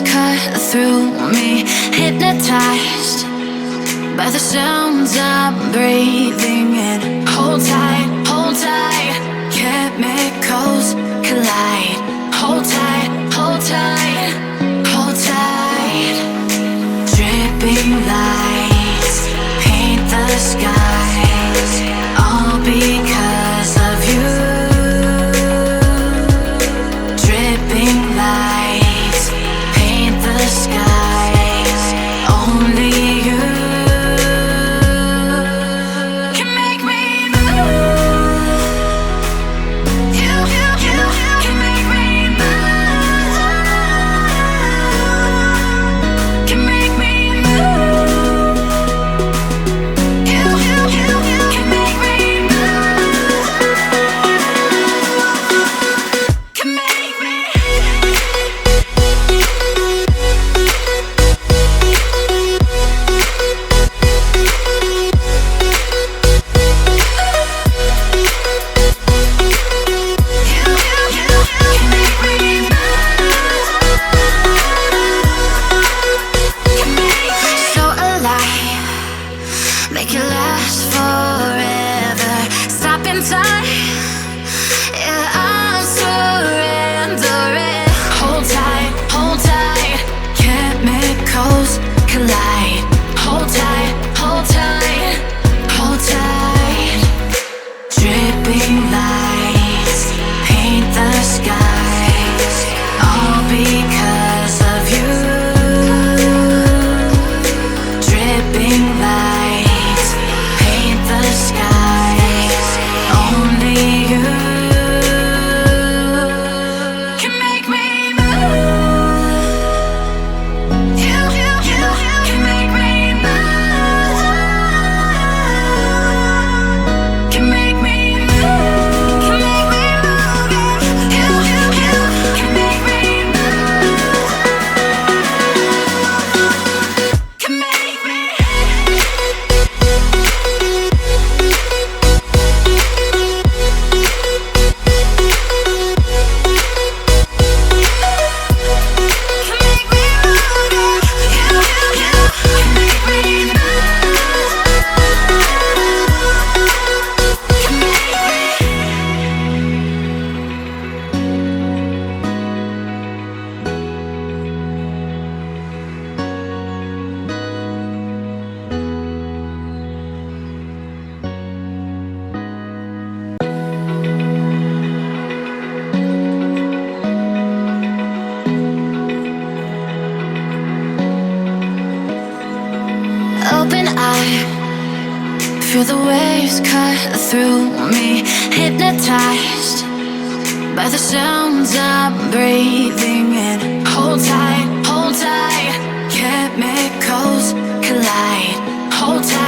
waves cut through me, hypnotized by the sounds I'm breathing in. Hold tight, chemicals collide. Hold tight, hold tight, hold tight. Dripping lights paint the skies, all because of you. Dripping lights paint the skies, only you can make me move. You can make me move. Can make me move. You can make me move. Can make me. So alive, make it last forever. Stop in time, yeah, I'm surrendering. Hold tight, chemicals collide. Hold tight, hold tight, hold tight. Dripping lights paint the skies, all because of you. Dripping lights paint the skies, only you can make me move. You can make me move. Can make me move. Can make me move. You can make me move. Can make me. Open eye, feel the waves cut through me, hypnotized by the sounds I'm breathing in. Hold tight, chemicals collide. Hold tight.